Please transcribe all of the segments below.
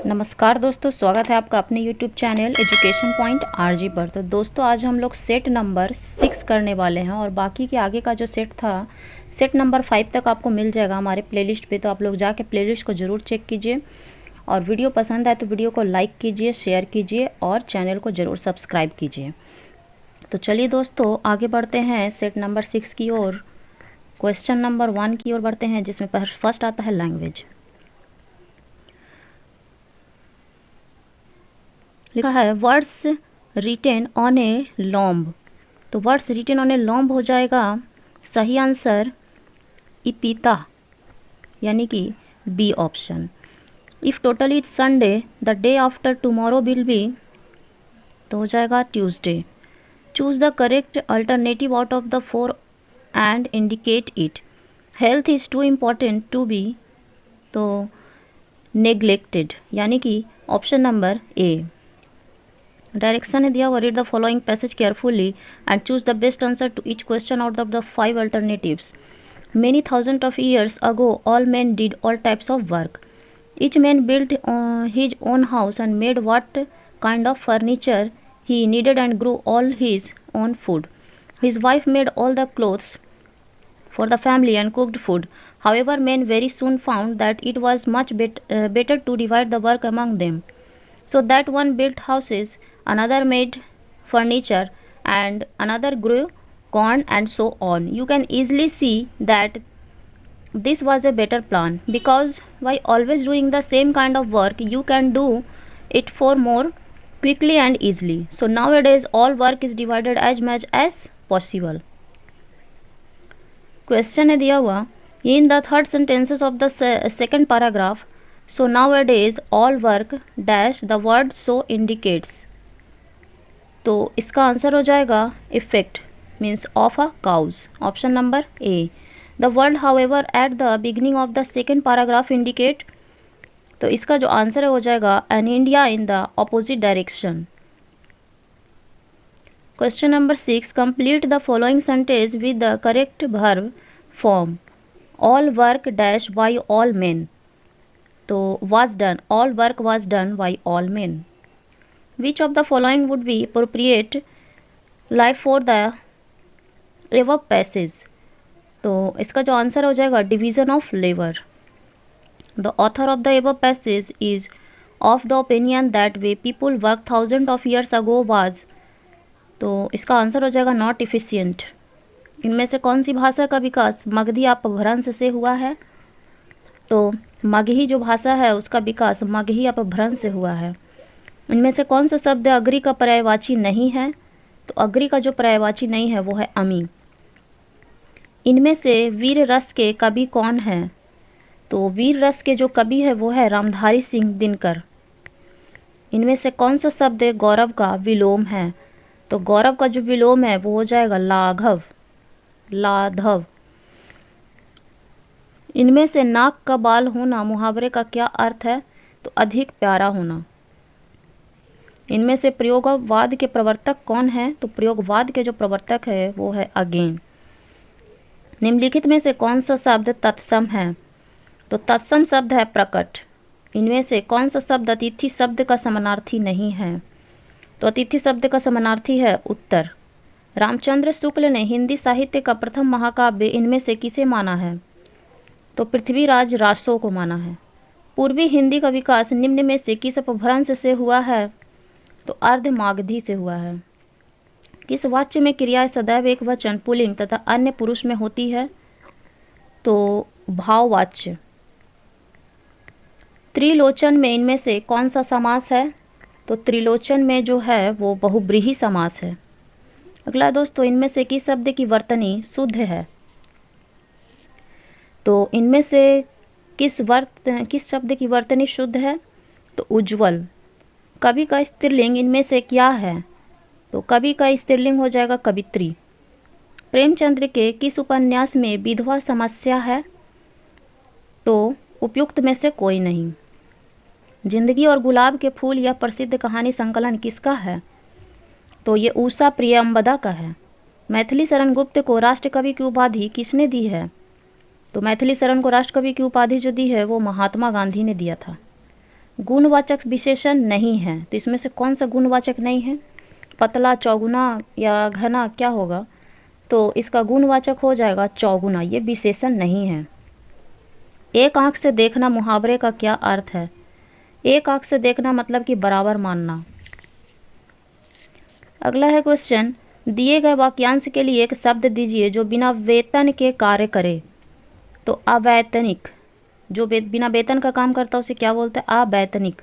नमस्कार दोस्तों, स्वागत है आपका अपने YouTube channel education point RG पर। तो दोस्तों आज हम लोग सेट नंबर 6 करने वाले हैं और बाकी के आगे का जो सेट था सेट नंबर 5 तक आपको मिल जाएगा हमारे प्लेलिस्ट पे। तो आप लोग जाके प्लेलिस्ट को ज़रूर चेक कीजिए और वीडियो पसंद आए तो वीडियो को लाइक कीजिए, शेयर कीजिए और चैनल को ज़रूर सब्सक्राइब कीजिए। तो चलिए दोस्तों आगे बढ़ते हैं सेट नंबर 6 की ओर। क्वेश्चन नंबर 1 की ओर बढ़ते हैं, जिसमें फर्स्ट आता है लैंग्वेज। लिखा है words written on a tomb. तो words written on a tomb हो जाएगा सही आंसर इपिता, यानी कि B option. If today is Sunday the day after tomorrow will be, तो हो जाएगा Tuesday. Choose the correct alternative out of the four and indicate it. Health is too important to be, तो neglected, यानी कि option number A. Direction है दिया हुआ, read the following passage carefully and choose the best answer to each question out of the 5 alternatives. Many thousands of years ago, all men did all types of work. Each man built his own house and made what kind of furniture he needed and grew all his own food. His wife made all the clothes for the family and cooked food. However, men very soon found that it was much better to divide the work among them. So that one built houses, another made furniture, and another grew corn, and so on. You can easily see that this was a better plan, because by always doing the same kind of work you can do it for more quickly and easily. So nowadays all work is divided as much as possible. Question है दिया हुआ, in the third sentences of the second paragraph, so nowadays all work dash the word so indicates. तो इसका answer हो जाएगा effect means of a cause, option number A. The word however at the beginning of the second paragraph indicate, तो इसका जो answer है हो जाएगा an idea in the opposite direction. Question number 6, complete the following sentence with the correct verb form. All work dash by all men, तो was done, all work was done by all men. Which of the following would be appropriate life for the above passage? तो इसका जो answer हो जाएगा division of labour. The author of the above passage is of the opinion that way people work thousands of years ago was, तो इसका answer हो जाएगा not efficient. इनमें से कौन सी भाषा का विकास मगधी अपभ्रंश से हुआ है? तो मगही जो भाषा है उसका विकास मगही अपभ्रंश से हुआ है। इनमें से कौन सा शब्द अग्री का पर्यायवाची नहीं है? तो अग्री का जो पर्यायवाची नहीं है वो है अमी। इनमें से वीर रस के कवि कौन है? तो वीर रस के जो कवि है वो है रामधारी सिंह दिनकर। इनमें से कौन सा शब्द गौरव का विलोम है? तो गौरव का जो विलोम है वो हो जाएगा लाघव, लाधव। इनमें से नाक का बाल होना मुहावरे का क्या अर्थ है? तो अधिक प्यारा होना। इनमें से प्रयोगवाद के प्रवर्तक कौन है? तो प्रयोगवाद के जो प्रवर्तक है वो है अगेन। निम्नलिखित में से कौन सा शब्द तत्सम है? तो तत्सम शब्द है प्रकट। इनमें से कौन सा शब्द अतिथि शब्द का समानार्थी नहीं है? तो अतिथि शब्द का समानार्थी है उत्तर। रामचंद्र शुक्ल ने हिंदी साहित्य का प्रथम महाकाव्य इनमें से किसे माना है? तो पृथ्वीराज रासो को माना है। पूर्वी हिंदी का विकास निम्न में से किस अपभ्रंश से हुआ है? तो अर्धमागधी से हुआ है। किस वाच्य में क्रिया सदैव एक वचन पुल्लिंग तथा अन्य पुरुष में होती है? तो भाववाच्य। त्रिलोचन में इनमें से कौन सा समास है? तो त्रिलोचन में जो है वो बहुब्रीहि समास है। अगला दोस्तों, इनमें से किस शब्द की वर्तनी शुद्ध है? तो इनमें से किस शब्द की वर्तनी शुद्ध है? तो उज्ज्वल। कवि का स्त्रीलिंग इनमें से क्या है? तो कवि का स्त्रीलिंग हो जाएगा कवित्री। प्रेमचंद्र के किस उपन्यास में विधवा समस्या है? तो उपयुक्त में से कोई नहीं। जिंदगी और गुलाब के फूल यह प्रसिद्ध कहानी संकलन किसका है? तो ये उषा प्रियंबदा का है। मैथिली शरण गुप्त को राष्ट्रकवि की उपाधि किसने दी है? तो मैथिली शरण को राष्ट्रकवि की उपाधि जो दी है वो महात्मा गांधी ने दिया था। गुणवाचक विशेषण नहीं है, तो इसमें से कौन सा गुणवाचक नहीं है? पतला, चौगुना या घना, क्या होगा? तो इसका गुणवाचक हो जाएगा चौगुना, ये विशेषण नहीं है। एक आंख से देखना मुहावरे का क्या अर्थ है? एक आंख से देखना मतलब कि बराबर मानना। अगला है क्वेश्चन, दिए गए वाक्यांश के लिए एक शब्द दीजिए जो बिना वेतन के कार्य करे। तो अवैतनिक, जो बिना वेतन का काम करता है उसे क्या बोलते हैं? अवैतनिक।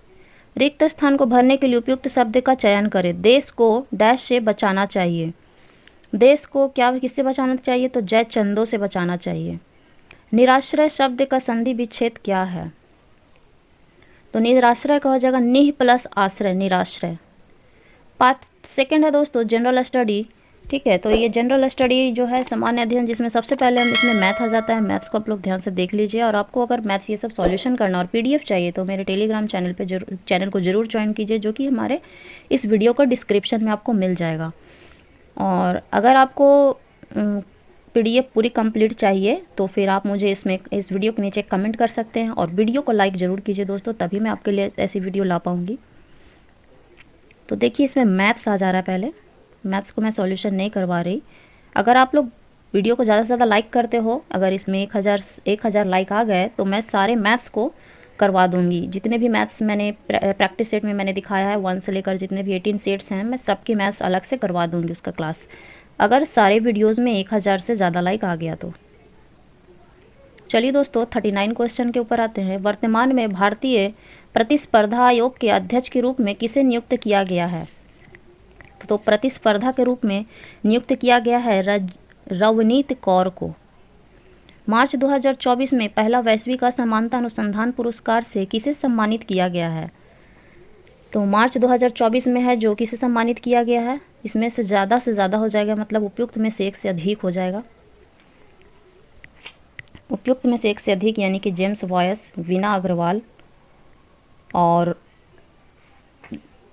रिक्त स्थान को भरने के लिए उपयुक्त शब्द का चयन करें। देश को डैश से बचाना चाहिए। देश को क्या, किससे बचाना चाहिए? तो जय चंदों से बचाना चाहिए। निराश्रय शब्द का संधि विच्छेद क्या है? तो निराश्रय का हो जाएगा निह प्लस आश्रय, निराश्रय। पार्ट सेकंड है दोस्तों जनरल स्टडी। ठीक है, तो ये जनरल स्टडी जो है सामान्य अध्ययन, जिसमें सबसे पहले हम इसमें मैथ आ जाता है। मैथ्स को आप लोग ध्यान से देख लीजिए, और आपको अगर मैथ्स ये सब सॉल्यूशन करना और पीडीएफ चाहिए तो मेरे टेलीग्राम चैनल पे चैनल को जरूर ज्वाइन कीजिए, जो कि हमारे इस वीडियो का डिस्क्रिप्शन में आपको मिल जाएगा। और अगर आपको पीडीएफ पूरी कंप्लीट चाहिए तो फिर आप मुझे इस वीडियो के नीचे कमेंट कर सकते हैं, और वीडियो को लाइक ज़रूर कीजिए दोस्तों, तभी मैं आपके लिए ऐसी वीडियो ला पाऊँगी। तो देखिए इसमें मैथ्स आ जा रहा है। पहले मैथ्स को मैं सॉल्यूशन नहीं करवा रही। अगर आप लोग वीडियो को ज़्यादा से ज़्यादा लाइक करते हो, अगर इसमें 1000 लाइक आ गए तो मैं सारे मैथ्स को करवा दूंगी। जितने भी मैथ्स मैंने प्रैक्टिस सेट में मैंने दिखाया है 1 से लेकर जितने भी 18 सेट्स हैं, मैं सबके मैथ्स अलग से करवा दूंगी उसका क्लास, अगर सारे वीडियोज़ में 1000 से ज़्यादा लाइक आ गया तो। चलिए दोस्तों 39 क्वेश्चन के ऊपर आते हैं। वर्तमान में भारतीय प्रतिस्पर्धा आयोग के अध्यक्ष के रूप में किसे नियुक्त किया गया है? तो प्रतिस्पर्धा के रूप में नियुक्त किया गया है रवनीत कौर को। मार्च 2024 में पहला वैश्विक असमानता अनुसंधान पुरस्कार से किसे सम्मानित किया गया है? तो मार्च 2024 में है जो किसे सम्मानित किया गया है? इसमें से ज़्यादा हो जाएगा, मतलब उपयुक्त में से एक से अधिक हो जाएगा। उपयुक्त में से एक से अधिक यानी कि जेम्स वॉयस, वीना अग्रवाल और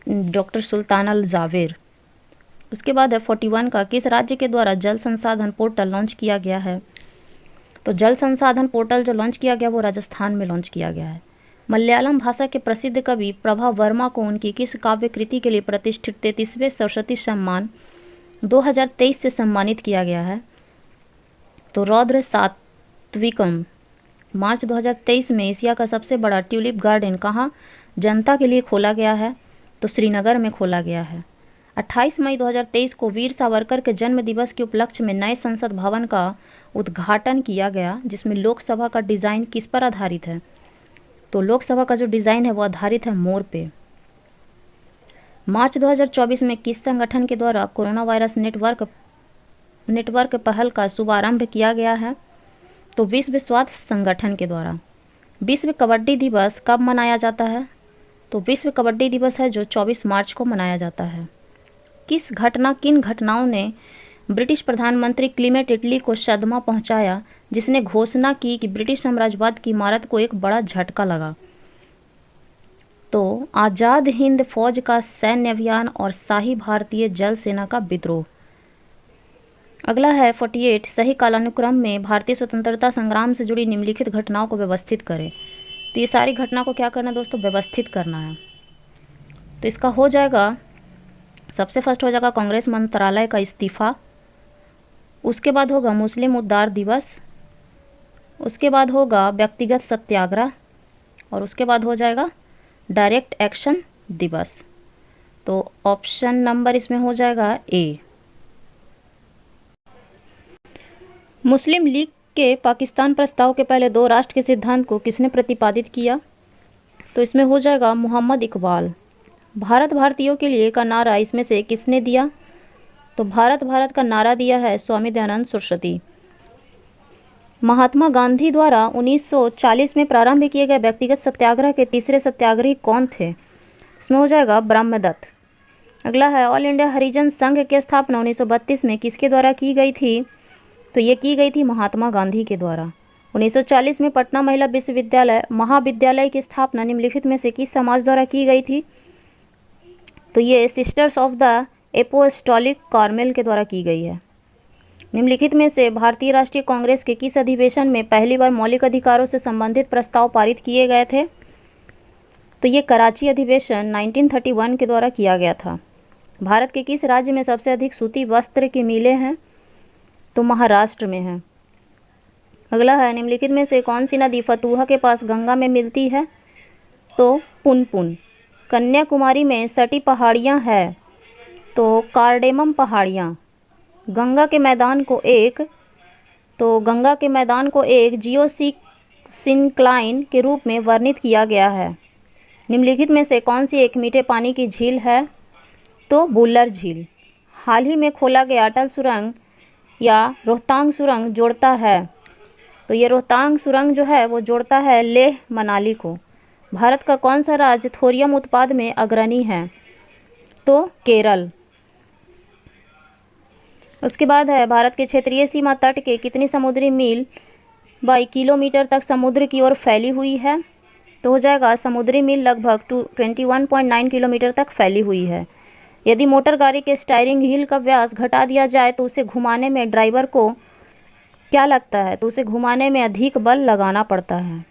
डॉक्टर सुल्तान अल जावेर। उसके बाद है 41 का, किस राज्य के द्वारा जल संसाधन पोर्टल लॉन्च किया गया है? तो जल संसाधन पोर्टल जो लॉन्च किया गया वो राजस्थान में लॉन्च किया गया है। मलयालम भाषा के प्रसिद्ध कवि प्रभा वर्मा को उनकी किस काव्य कृति के लिए प्रतिष्ठित 33वें सरस्वती सम्मान 2023 से सम्मानित किया गया है? तो रौद्र सात्विकम। मार्च 2023 में एशिया का सबसे बड़ा ट्यूलिप गार्डन कहाँ जनता के लिए खोला गया है? तो श्रीनगर में खोला गया है। 28 मई 2023 को वीर सावरकर के जन्म दिवस के उपलक्ष्य में नए संसद भवन का उद्घाटन किया गया, जिसमें लोकसभा का डिज़ाइन किस पर आधारित है? तो लोकसभा का जो डिज़ाइन है वो आधारित है मोर पे। मार्च 2024 में किस संगठन के द्वारा कोरोना वायरस नेटवर्क पहल का शुभारंभ किया गया है? तो विश्व स्वास्थ्य संगठन के द्वारा। विश्व कबड्डी दिवस कब मनाया जाता है? तो विश्व कबड्डी दिवस है जो 24 मार्च को मनाया जाता है। किन घटनाओं ने ब्रिटिश प्रधानमंत्री क्लीमेंट इटली को सदमा पहुंचाया, जिसने घोषणा की कि ब्रिटिश साम्राज्यवाद की इमारत को एक बड़ा झटका लगा? तो आज़ाद हिंद फौज का सैन्य अभियान और शाही भारतीय जल सेना का विद्रोह। अगला है 48, सही कालानुक्रम में भारतीय स्वतंत्रता संग्राम से जुड़ी निम्नलिखित घटनाओं को व्यवस्थित करें। तो ये सारी घटना को क्या करना है दोस्तों? व्यवस्थित करना है। तो इसका हो जाएगा, सबसे फर्स्ट हो जाएगा कांग्रेस मंत्रालय का इस्तीफा, उसके बाद होगा मुस्लिम उद्धार दिवस, उसके बाद होगा व्यक्तिगत सत्याग्रह, और उसके बाद हो जाएगा डायरेक्ट एक्शन दिवस। तो ऑप्शन नंबर इसमें हो जाएगा ए। मुस्लिम लीग के पाकिस्तान प्रस्ताव के पहले 2 राष्ट्र के सिद्धांत को किसने प्रतिपादित किया? तो इसमें हो जाएगा मोहम्मद इकबाल। भारत भारतीयों के लिए का नारा इसमें से किसने दिया? तो भारत का नारा दिया है स्वामी दयानंद सरस्वती। महात्मा गांधी द्वारा 1940 में प्रारंभ किए गए व्यक्तिगत सत्याग्रह के तीसरे सत्याग्रही कौन थे? इसमें हो जाएगा ब्रह्मदत्त। अगला है ऑल इंडिया हरिजन संघ की स्थापना 1932 में किसके द्वारा की गई थी? तो ये की गई थी महात्मा गांधी के द्वारा। 1940 में पटना महिला महाविद्यालय की स्थापना निम्नलिखित में से किस समाज द्वारा की गई थी? तो ये sisters of the apostolic Carmel के द्वारा की गई है। निम्नलिखित में से भारतीय राष्ट्रीय कांग्रेस के किस अधिवेशन में पहली बार मौलिक अधिकारों से संबंधित प्रस्ताव पारित किए गए थे? तो ये कराची अधिवेशन 1931 के द्वारा किया गया था। भारत के किस राज्य में सबसे अधिक सूती वस्त्र की मिलें हैं? तो महाराष्ट्र में है। अगला है, निम्नलिखित में से कौन सी नदी फतुहा के पास गंगा में मिलती है? तो पुनपुन। कन्याकुमारी में सटी पहाड़ियाँ हैं, तो कार्डेमम पहाड़ियाँ। गंगा के मैदान को एक जियोसिंक्लाइन के रूप में वर्णित किया गया है। निम्नलिखित में से कौन सी एक मीठे पानी की झील है? तो बुल्लर झील। हाल ही में खोला गया अटल सुरंग या रोहतांग सुरंग जोड़ता है, तो ये रोहतांग सुरंग जो है वो जोड़ता है लेह मनाली को। भारत का कौन सा राज्य थोरियम उत्पाद में अग्रणी है? तो केरल। उसके बाद है, भारत के क्षेत्रीय सीमा तट के कितनी समुद्री मील बाई किलोमीटर तक समुद्र की ओर फैली हुई है? तो हो जाएगा समुद्री मील लगभग 21.9 किलोमीटर तक फैली हुई है। यदि मोटर गाड़ी के स्टीयरिंग व्हील का व्यास घटा दिया जाए तो उसे घुमाने में ड्राइवर को क्या लगता है? तो उसे घुमाने में अधिक बल लगाना पड़ता है।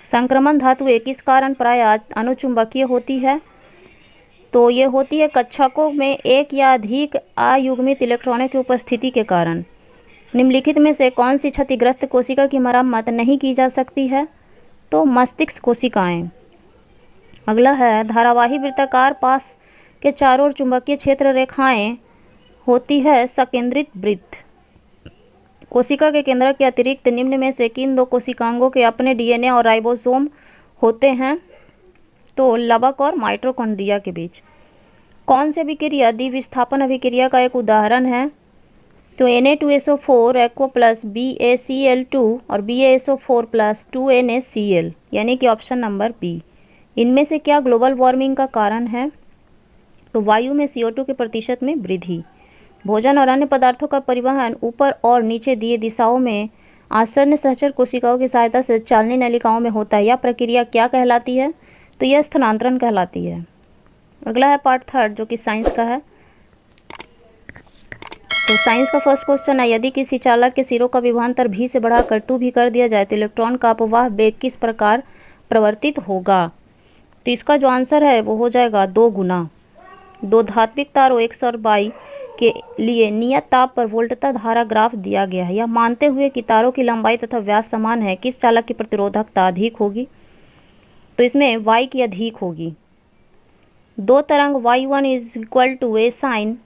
संक्रमण धातुएं किस कारण प्रायः अनुचुंबकीय होती है? तो ये होती है कक्षकों में एक या अधिक अयुग्मित इलेक्ट्रॉनों की उपस्थिति के कारण। निम्नलिखित में से कौन सी क्षतिग्रस्त कोशिका की मरम्मत नहीं की जा सकती है? तो मस्तिष्क कोशिकाएं। अगला है, धारावाही वृत्ताकार पास के चारों ओर चुंबकीय क्षेत्र रेखाएं होती है सकेंद्रित वृत्त। कोशिका के केंद्र के अतिरिक्त निम्न में से किन दो कोशिकांगों के अपने डीएनए और राइबोसोम होते हैं? तो लवक और माइटोकॉन्ड्रिया के बीच। कौन सी अभिक्रिया द्विविस्थापन अभिक्रिया का एक उदाहरण है? तो Na2SO4 एक्वा प्लस BaCl2 और BaSO4 प्लस 2NaCl, यानी कि ऑप्शन नंबर बी। इनमें से क्या ग्लोबल वार्मिंग का कारण है? तो वायु में CO2 के प्रतिशत में वृद्धि। भोजन और अन्य पदार्थों का परिवहन ऊपर और नीचे दिए दिशाओं में आसन्न सहचर कोशिकाओं की सहायता से चालनी नलिकाओं में होता है। यह प्रक्रिया क्या कहलाती है? तो यह स्थानांतरण कहलाती है। अगला है पार्ट थर्ड, जो कि साइंस का है। तो साइंस का फर्स्ट क्वेश्चन है, यदि किसी चालक के सिरों का विभवांतर v से बढ़ाकर 2v कर दिया जाए तो इलेक्ट्रॉन का अपवाह वेग किस प्रकार प्रवर्तित होगा? तो इसका जो आंसर है वो हो जाएगा 2 गुना। दो धात्विक तारों X और Y के लिए नियत ताप पर वोल्टता धारा ग्राफ दिया गया है। यह मानते हुए कि तारों की लंबाई तथा व्यास समान है, किस चालक की प्रतिरोधकता अधिक होगी? तो इसमें Y की अधिक होगी। दो तरंग Y1 is equal to a sine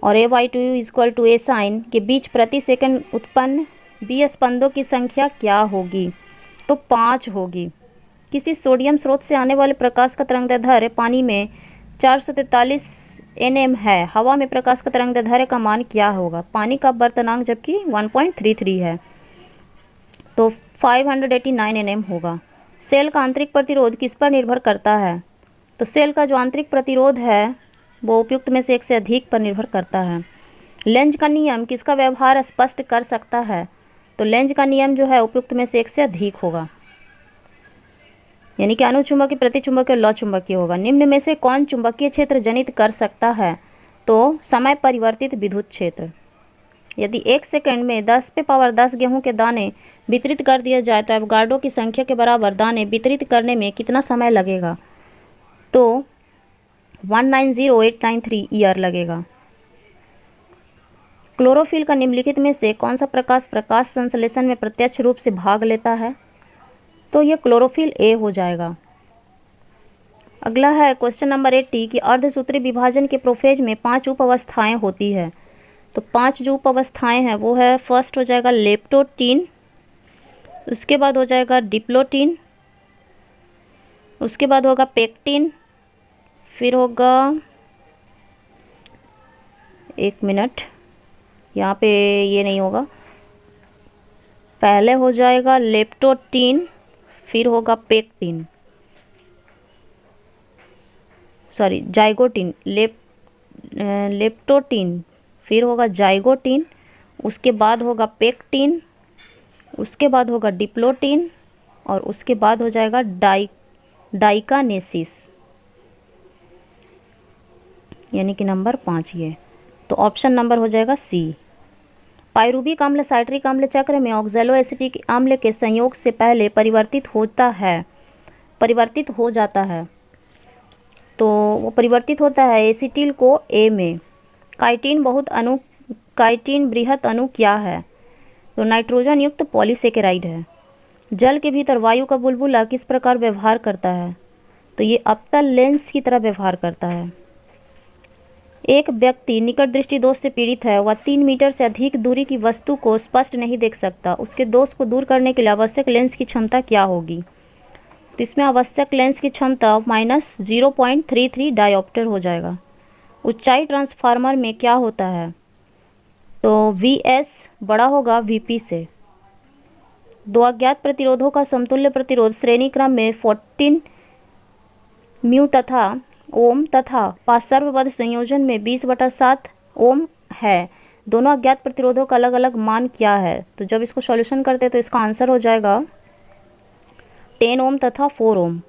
और AY2 is equal to a sine के बीच प्रति सेकंड उत्पन्न B स्पंदों की संख्या क्या होगी? तो 5 होगी। किसी सोडियम स्रोत से आने वाले प्रकाश का तरंगदैर्ध्य पानी में 443 nm है। हवा में प्रकाश का तरंगदैर्ध्य का मान क्या होगा? पानी का अपवर्तनांक जबकि 1.33 है, तो 589 nm होगा। सेल का आंतरिक प्रतिरोध किस पर निर्भर करता है? तो सेल का जो आंतरिक प्रतिरोध है वो उपयुक्त में से एक से अधिक पर निर्भर करता है। लेंज का नियम किसका व्यवहार स्पष्ट कर सकता है? तो लेंज का नियम जो है उपयुक्त में से एक से अधिक होगा, यानी कि अनुचुंबकीय, प्रतिचुंबकीय और लौ चुंबकीय होगा। निम्न में से कौन चुंबकीय क्षेत्र जनित कर सकता है? तो समय परिवर्तित विद्युत क्षेत्र। यदि 1 सेकंड में 10⁻10 गेहूं के दाने वितरित कर दिए जाए तो एवोगाड्रो की संख्या के बराबर दाने वितरित करने में कितना समय लगेगा? तो 190893 ईयर लगेगा। क्लोरोफिल का निम्नलिखित में से कौन सा प्रकाश संश्लेषण में प्रत्यक्ष रूप से भाग लेता है? तो यह क्लोरोफिल ए हो जाएगा। अगला है क्वेश्चन नंबर 80 कि अर्धसूत्री विभाजन के प्रोफेज में 5 उप अवस्थाएं होती है। तो 5 जो उप अवस्थाएं हैं वो है, फर्स्ट हो जाएगा लेप्टोटीन, उसके बाद हो जाएगा डिप्लोटीन, उसके बाद होगा पेक्टिन, फिर होगा, एक मिनट यहाँ पे ये नहीं होगा, पहले हो जाएगा लेप्टोटीन, फिर होगा पेक्टिन, सॉरी जाइगोटीन, लेप्टोटीन, फिर होगा जाइगोटीन, उसके बाद होगा पेक्टिन, उसके बाद होगा डिप्लोटीन और उसके बाद हो जाएगा डाइकानेसिस, यानी कि नंबर 5 ये। तो ऑप्शन नंबर हो जाएगा सी। पाइरूबिक अम्ल साइट्रिक अम्ल चक्र में ऑक्सैलो एसिटिक अम्ल के संयोग से पहले परिवर्तित होता है। परिवर्तित हो जाता है, तो वो परिवर्तित होता है एसिटिल को ए में। काइटिन बृहत अणु क्या है? तो नाइट्रोजन युक्त पॉलीसेकेराइड है। जल के भीतर वायु का बुलबुला किस प्रकार व्यवहार करता है? तो ये अवतल लेंस की तरह व्यवहार करता है। एक व्यक्ति निकट दृष्टि दोष से पीड़ित है, वह 3 मीटर से अधिक दूरी की वस्तु को स्पष्ट नहीं देख सकता। उसके दोष को दूर करने के लिए आवश्यक लेंस की क्षमता क्या होगी? तो इसमें आवश्यक लेंस की क्षमता -0.33 डायोप्टर हो जाएगा। ऊंचाई ट्रांसफार्मर में क्या होता है? तो Vs बड़ा होगा Vp से। दो अज्ञात प्रतिरोधों का समतुल्य प्रतिरोध श्रेणी क्रम में 14 म्यू तथा ओम तथा पार्श्वबद्ध संयोजन में 20/7 ओम है। दोनों अज्ञात प्रतिरोधों का अलग अलग मान क्या है? तो जब इसको सॉल्यूशन करते हैं तो इसका आंसर हो जाएगा 10 ओम तथा 4 ओम।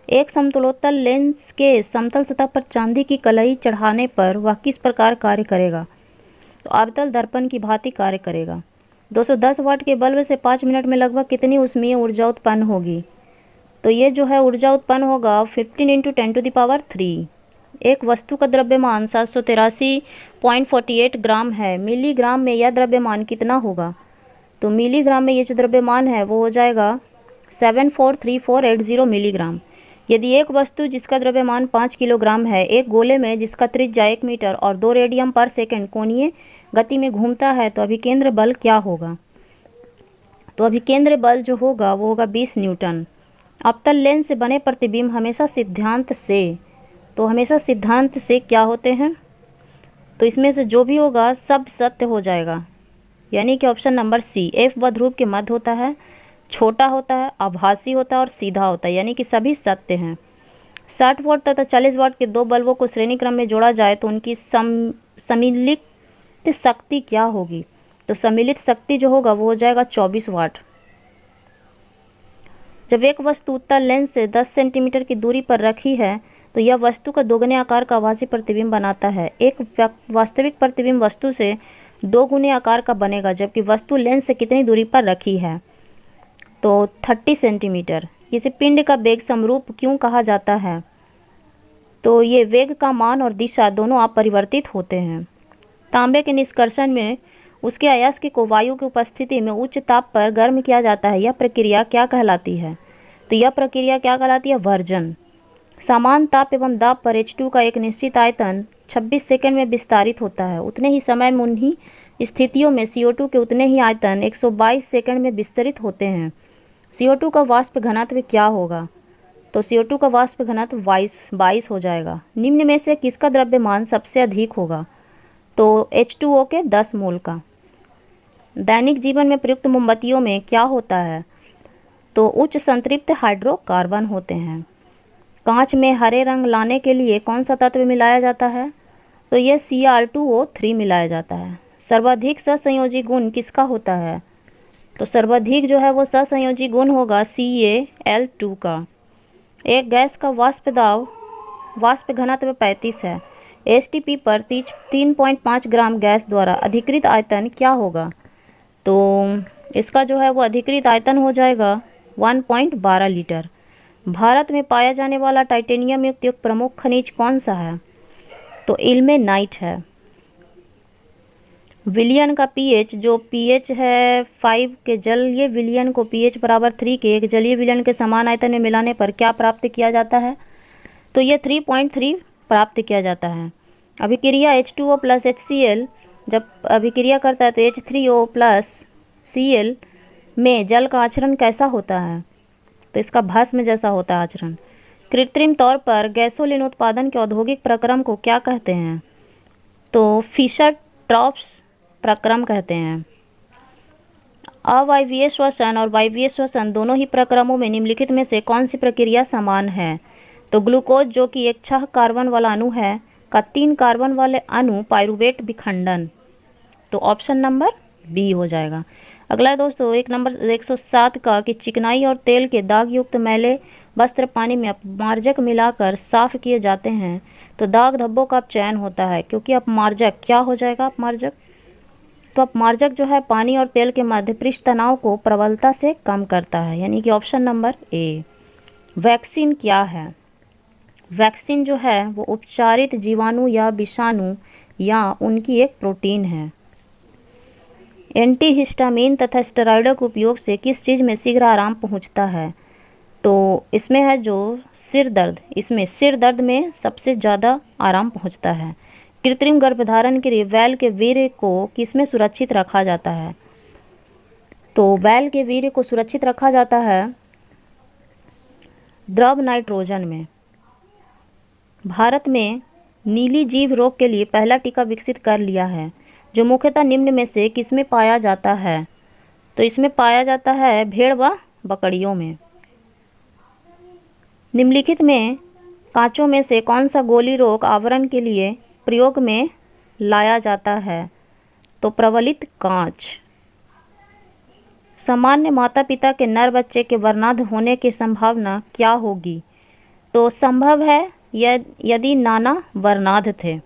एक समतलोत्तल लेंस के समतल सतह पर चांदी की कलई चढ़ाने पर वह किस प्रकार कार्य करेगा? तो अवतल दर्पण की भांति कार्य करेगा। 210 वाट के बल्ब से 5 मिनट में लगभग कितनी ऊष्मीय ऊर्जा उत्पन्न होगी? तो ये जो है ऊर्जा उत्पन्न होगा 15 × 10⁻3। एक वस्तु का द्रव्यमान 783.48 ग्राम है। मिलीग्राम में यह द्रव्यमान कितना होगा? तो मिलीग्राम में ये जो द्रव्यमान है वो हो जाएगा 743480 मिलीग्राम। यदि एक वस्तु जिसका द्रव्यमान 5 किलोग्राम है एक गोले में जिसका त्रिज्या 1 मीटर और 2 रेडियन पर सेकंड कोणीय गति में घूमता है तो अभिकेंद्र बल क्या होगा? तो अभिकेंद्र बल जो होगा वो होगा 20 न्यूटन। अवतल लेंस से बने प्रतिबिंब हमेशा सिद्धांत से क्या होते हैं? तो इसमें से जो भी होगा सब सत्य हो जाएगा, यानी कि ऑप्शन नंबर सी। F व ध्रुव के मध्य होता है, छोटा होता है, आभासी होता है और सीधा होता है, यानी कि सभी सत्य हैं। 60 वाट तथा 40 वाट के दो बल्बों को श्रेणी क्रम में जोड़ा जाए तो उनकी सम्मिलित शक्ति क्या होगी? तो सम्मिलित शक्ति जो होगा वो हो जाएगा 24 वाट। जब एक वस्तु उत्तल लेंस से 10 सेंटीमीटर की दूरी पर रखी है तो यह वस्तु का दोगुने आकार का आभासी प्रतिबिंब बनाता है। एक वास्तविक प्रतिबिंब वस्तु से 2 गुने आकार का बनेगा, जबकि वस्तु लेंस से कितनी दूरी पर रखी है? तो 30 सेंटीमीटर। इसे पिंड का वेग समरूप क्यों कहा जाता है? तो ये वेग का मान और दिशा दोनों अपरिवर्तित होते हैं। तांबे के निष्कर्षण में उसके अयस्क को वायु की उपस्थिति में उच्च ताप पर गर्म किया जाता है। यह प्रक्रिया क्या कहलाती है? तो यह प्रक्रिया क्या कहलाती है? वर्जन। समान ताप एवं दाब पर H2 का एक निश्चित आयतन 26 सेकंड में विस्तारित होता है। उतने ही समय में उन्हीं स्थितियों में CO2 के उतने ही आयतन 122 सेकंड में विस्तरित होते हैं। CO2 का वाष्प घनत्व क्या होगा? तो CO2 का वाष्प घनत्व 22 हो जाएगा। निम्न में से किसका द्रव्यमान सबसे अधिक होगा? तो H2O के 10 मोल का। दैनिक जीवन में प्रयुक्त मोमबत्तियों में क्या होता है? तो उच्च संतृप्त हाइड्रोकार्बन होते हैं। कांच में हरे रंग लाने के लिए कौन सा तत्व मिलाया जाता है? तो यह Cr2O3 मिलाया जाता है। सर्वाधिक सहसंयोजी गुण किसका होता है? तो सर्वाधिक जो है वो सहसंयोजी गुण होगा CaL2 का। एक गैस का वाष्प घनत्व 35 है। STP पर 3.5 ग्राम गैस द्वारा अधिकृत आयतन क्या होगा? तो इसका जो है वो अधिकृत आयतन हो जाएगा 1.12 लीटर। भारत में पाया जाने वाला टाइटेनियम युक्त प्रमुख खनिज कौन सा है? तो इल्मेनाइट है। विलयन का pH जो pH है 5 के जलीय विलयन को pH बराबर 3 के एक जलीय विलयन के समान आयतन में मिलाने पर क्या प्राप्त किया जाता है? तो यह 3.3 प्राप्त किया जाता है। अभिक्रिया H2O प्लस HCl जब अभिक्रिया करता है तो H3O प्लस Cl में जल का आचरण कैसा होता है? तो इसका भस्म जैसा होता है आचरण। कृत्रिम तौर पर गैसोलीन उत्पादन के औद्योगिक प्रक्रम को क्या कहते हैं? तो फिशर ट्रॉप्स प्रक्रम कहते हैं। अवायवीय श्वसन और वायवीय श्वसन दोनों ही प्रक्रमों में निम्नलिखित में से कौन सी प्रक्रिया समान है? तो ग्लूकोज जो कि एक 6 कार्बन वाला अणु है का 3 कार्बन वाले अणु पाइरुवेट विखंडन। तो ऑप्शन नंबर बी हो जाएगा। अगला है दोस्तों एक नंबर 107 का कि चिकनाई और तेल के दाग युक्त मैले वस्त्र पानी में अपमार्जक मिलाकर साफ किए जाते हैं तो दाग धब्बों का चयन होता है, क्योंकि अपमार्जक क्या हो जाएगा? अपमार्जक तो अपमार्जक जो है पानी और तेल के मध्य पृष्ठ तनाव को प्रबलता से कम करता है, यानी कि ऑप्शन नंबर ए। वैक्सीन क्या है? वैक्सीन जो है वो उपचारित जीवाणु या विषाणु या उनकी एक प्रोटीन है। एंटीहिस्टामिन तथा स्टेरॉइडों के उपयोग से किस चीज़ में शीघ्र आराम पहुंचता है? तो इसमें है जो सिर दर्द, इसमें सिर दर्द में सबसे ज़्यादा आराम पहुंचता है। कृत्रिम गर्भधारण के लिए बैल के वीर्य को किसमें सुरक्षित रखा जाता है? तो बैल के वीर्य को सुरक्षित रखा जाता है द्रव नाइट्रोजन में। भारत में नीली जीभ रोग के लिए पहला टीका विकसित कर लिया है, जो मुख्यतः निम्न में से किसमें पाया जाता है? तो इसमें पाया जाता है भेड़ व बकरियों में। निम्नलिखित में कांचों में से कौन सा गोली रोग आवरण के लिए प्रयोग में लाया जाता है? तो प्रवलित कांच। सामान्य माता पिता के नर बच्चे के वर्णांध होने की संभावना क्या होगी? तो संभव है यदि नाना वर्णांध थे।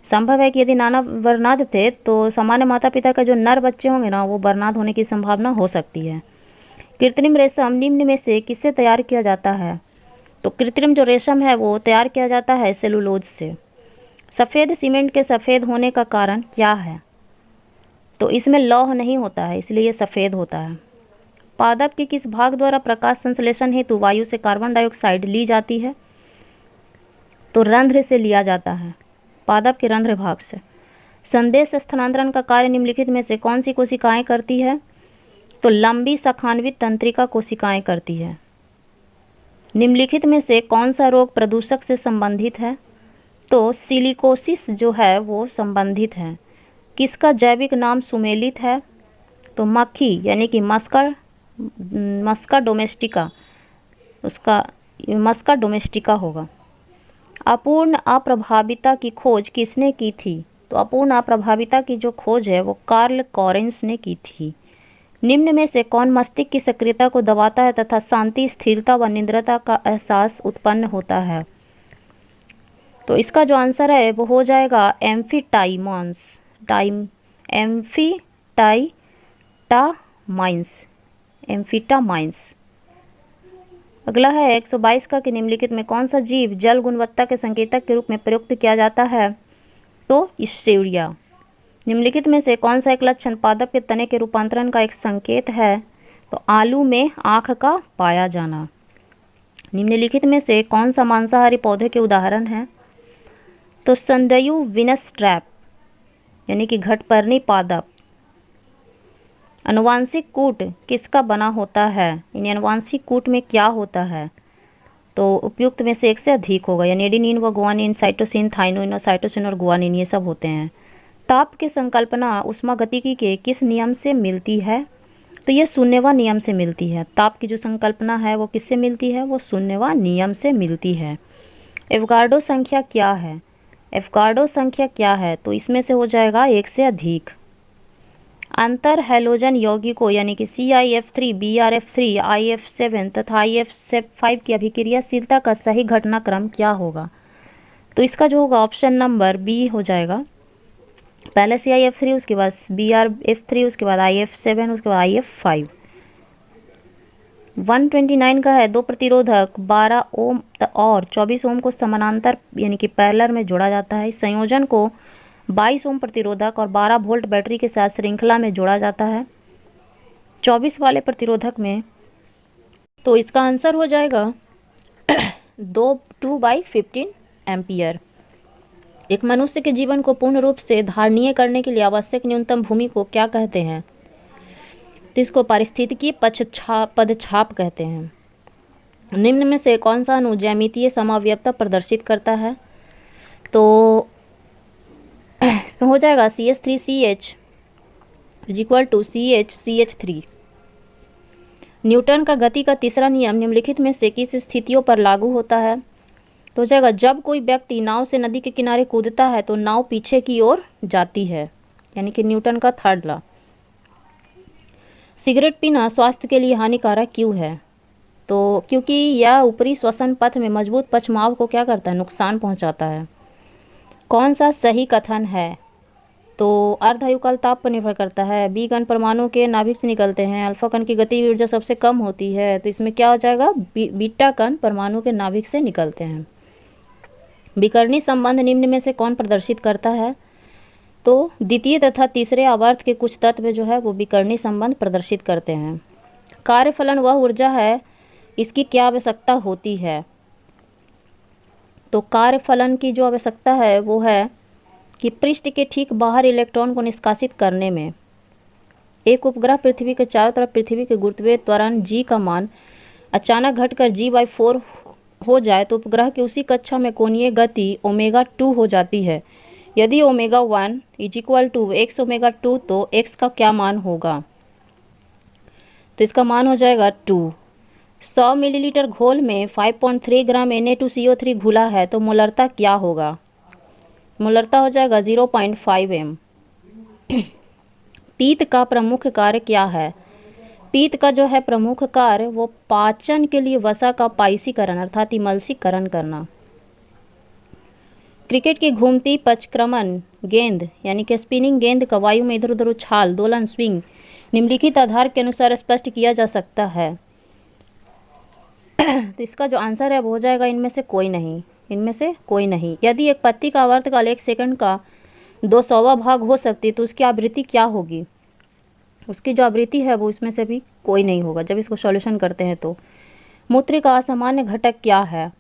संभव है कि यदि नाना वर्णांध थे तो सामान्य माता पिता का जो नर बच्चे होंगे ना वो वर्णांध होने की संभावना हो सकती है। कृत्रिम रेशम निम्न में से किससे तैयार किया जाता है? तो कृत्रिम जो रेशम है वो तैयार किया जाता है सेलुलोज से। सफ़ेद सीमेंट के सफ़ेद होने का कारण क्या है? तो इसमें लौह नहीं होता है, इसलिए ये सफ़ेद होता है। पादप के किस भाग द्वारा प्रकाश संश्लेषण हेतु वायु से कार्बन डाइऑक्साइड ली जाती है? तो रंध्र से लिया जाता है, पादप के रंध्र भाग से। संदेश स्थानांतरण का कार्य निम्नलिखित में से कौन सी कोशिकाएं करती है? तो लंबी शाखान्वित तंत्रिका कोशिकाएं करती है। निम्नलिखित में से कौन सा रोग प्रदूषक से संबंधित है? तो सिलिकोसिस जो है वो संबंधित है। किसका जैविक नाम सुमेलित है? तो मक्खी यानी कि मस्का डोमेस्टिका, उसका मस्का डोमेस्टिका होगा। अपूर्ण अप्रभाविता की खोज किसने की थी? तो अपूर्ण अप्रभाविता की जो खोज है वो कार्ल कॉरेंस ने की थी। निम्न में से कौन मस्तिष्क की सक्रियता को दबाता है तथा शांति, स्थिरता व निद्रता का एहसास उत्पन्न होता है? तो इसका जो आंसर है वो हो जाएगा एम्फीटामाइंस। अगला है 122 का कि निम्नलिखित में कौन सा जीव जल गुणवत्ता के संकेतक के रूप में प्रयुक्त किया जाता है? तो ईश्वरिया। निम्नलिखित में से कौन सा एक लक्षण पादप के तने के रूपांतरण का एक संकेत है? तो आलू में आँख का पाया जाना। निम्नलिखित में से कौन सा मांसाहारी पौधे के उदाहरण है? तो संडयू विनस ट्रैप यानी कि घटपर्णी पादप। अनुवांशिक कूट किसका बना होता है? इन अनुवांशिक कूट में क्या होता है? तो उपयुक्त में से एक से अधिक होगा, यानी एडेनिन व गुआनिन, साइटोसिन, थाइमिन और साइटोसिन और गुआनिन ये सब होते हैं। ताप की संकल्पना ऊष्मागतिकी के किस नियम से मिलती है? तो ये शून्यवा नियम से मिलती है। ताप की जो संकल्पना है वो किससे मिलती है? वो शून्यवा नियम से मिलती है। एवोगाड्रो संख्या क्या है? एवोगाड्रो संख्या क्या है? तो इसमें से हो जाएगा एक से अधिक। अंतर हैलोजन यौगिकों यानी कि CIF3, BRF3, IF7 तथा IF5 की अभिक्रियाशीलता का सही घटनाक्रम क्या होगा? तो इसका जो होगा ऑप्शन नंबर बी हो जाएगा। पहले CIF3, उसके बाद BRF3, उसके बाद IF7, उसके बाद IF5। 129 का है, दो प्रतिरोधक 12 ओम और 24 ओम को समानांतर यानी कि पैरेलल में जोड़ा जाता है। इस संयोजन को 22 ओम प्रतिरोधक और 12 वोल्ट बैटरी के साथ श्रृंखला में जोड़ा जाता है 24 वाले प्रतिरोधक में। तो इसका आंसर हो जाएगा 2/15 एम्पियर। एक मनुष्य के जीवन को पूर्ण रूप से धारणीय करने के लिए आवश्यक न्यूनतम भूमि को क्या कहते हैं? तो इसको पारिस्थितिकी पदछाप कहते हैं। निम्न में से कौन सा अणु ज्यामितीय समावयवता प्रदर्शित करता है? तो इसमें हो जाएगा CH3CH = CH3। न्यूटन का गति का तीसरा नियम निम्नलिखित में से किस स्थितियों पर लागू होता है? तो हो जाएगा जब कोई व्यक्ति नाव से नदी के किनारे कूदता है तो नाव पीछे की ओर जाती है, यानी कि न्यूटन का थर्ड लॉ। सिगरेट पीना स्वास्थ्य के लिए हानिकारक क्यों है? तो क्योंकि यह ऊपरी श्वसन पथ में मजबूत पश्चमाव को क्या करता है? नुकसान पहुंचाता है। कौन सा सही कथन है? तो अर्धायु काल ताप पर निर्भर करता है। बी कण परमाणु के नाभिक से निकलते हैं। अल्फा कण की गति ऊर्जा सबसे कम होती है, तो इसमें क्या हो जाएगा, बीटा कण परमाणु के नाभिक से निकलते हैं। विकर्णी संबंध निम्न में से कौन प्रदर्शित करता है, तो द्वितीय तथा तीसरे आवर्त के कुछ तत्व जो है वो विकर्णी संबंध प्रदर्शित करते हैं। कार्यफलन वह ऊर्जा है, इसकी क्या आवश्यकता होती है, तो कार्यफलन की जो आवश्यकता है वो है कि पृष्ठ के ठीक बाहर इलेक्ट्रॉन को निष्कासित करने में। एक उपग्रह पृथ्वी के चारों तरफ पृथ्वी के गुरुत्वीय त्वरण g का मान अचानक घटकर g/4 हो जाए तो उपग्रह की उसी कक्षा में कोणीय गति ω2 हो जाती है। यदि ω1 = x ω2 तो x का क्या मान होगा, तो इसका मान हो जाएगा 2। 100 मिलीलीटर घोल में 5.3 ग्राम Na2CO3 घुला है तो मोलरता क्या होगा, मोलरता हो जाएगा 0.5 m। पीत का प्रमुख कार्य क्या है, पीत का जो है प्रमुख कार्य वो पाचन के लिए वसा का पाइसीकरण अर्थात इमल्सीकरण करना। क्रिकेट की घूमती पचक्रमण गेंद यानी कि स्पिनिंग गेंद का वायु में इधर उधर उछाल दोलन स्विंग निम्नलिखित आधार के अनुसार स्पष्ट किया जा सकता है। तो इसका जो आंसर है वो हो जाएगा इनमें से कोई नहीं, इनमें से कोई नहीं। यदि एक पत्ती का आवर्तकाल 1 सेकंड का 200वां भाग हो सकती तो उसकी आवृत्ति क्या होगी, उसकी जो आवृत्ति है वो इसमें से भी कोई नहीं होगा जब इसको सॉल्यूशन करते हैं। तो मूत्र का असामान्य घटक क्या है,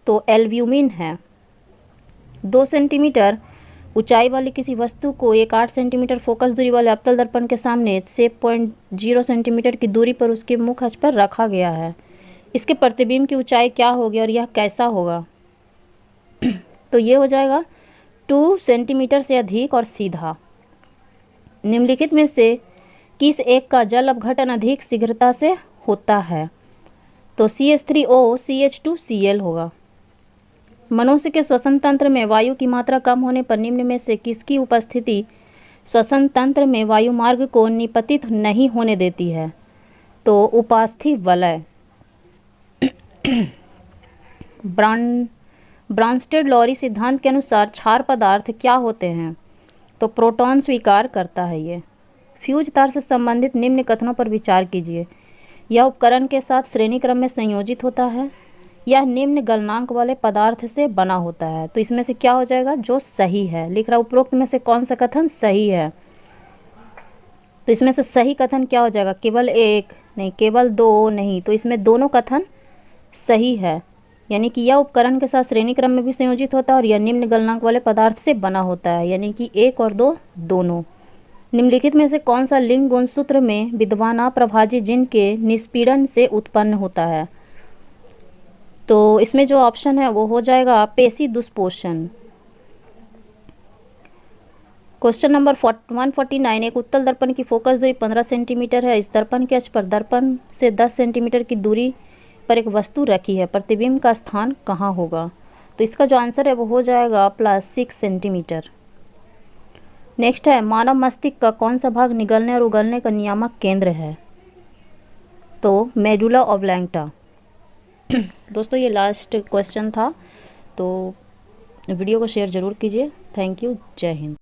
तो एल्ब्यूमिन है। 2 सेंटीमीटर ऊंचाई वाली किसी वस्तु को एक 8 सेंटीमीटर फोकस दूरी वाले अवतल दर्पण के सामने 6.0 सेंटीमीटर की दूरी पर उसके मुख अक्ष पर रखा गया है। इसके प्रतिबिंब की ऊंचाई क्या होगी और यह कैसा होगा, तो ये हो जाएगा 2 सेंटीमीटर से अधिक और सीधा। निम्नलिखित में से किस एक का जल अपघटन अधिक शीघ्रता से होता है, तो CH3O CH2Cl होगा। मनुष्य के श्वसन तंत्र में वायु की मात्रा कम होने पर निम्न में से किसकी उपस्थिति श्वसन तंत्र में वायु मार्ग को निपतित नहीं होने देती है, तो उपास्थि वलय। ब्रांस्टेड लॉरी सिद्धांत के अनुसार क्षार पदार्थ क्या होते हैं, तो प्रोटॉन स्वीकार करता है ये। फ्यूज तार से संबंधित निम्न कथनों पर विचार कीजिए। यह उपकरण के साथ श्रेणी क्रम में संयोजित होता है, यह निम्न गलनांक वाले पदार्थ से बना होता है, तो इसमें से क्या हो जाएगा, जो सही है। लिख रहा उपरोक्त में से कौन सा कथन सही है, तो इसमें से सही कथन क्या हो जाएगा, केवल एक नहीं, केवल दो नहीं, तो इसमें दोनों कथन सही है। यानी कि यह उपकरण के साथ श्रेणी क्रम में भी संयोजित होता है और यह निम्न गलनांक वाले पदार्थ से बना होता है, यानी कि 1 और 2 दोनों। निम्नलिखित में से कौन सा लिंग गुणसूत्र में विद्यमान अप्रभाज्य जिन के निष्पीड़न से उत्पन्न होता है, तो इसमें जो ऑप्शन है वो हो जाएगा पेशी दुष्पोषण। Question number 149। एक उत्तल दर्पण की फोकस दूरी 15 सेंटीमीटर है। इस दर्पण के अक्ष पर दर्पण से 10 सेंटीमीटर की दूरी पर एक वस्तु रखी है, प्रतिबिंब का स्थान कहाँ होगा, तो इसका जो आंसर है वो हो जाएगा +6 सेंटीमीटर। नेक्स्ट है मानव मस्तिष्क का कौन सा भाग निगलने और उगलने का नियामक केंद्र है, तो मेडुला ऑब्लैंगटा। दोस्तों ये लास्ट क्वेश्चन था, तो वीडियो को शेयर ज़रूर कीजिए। थैंक यू, जय हिंद।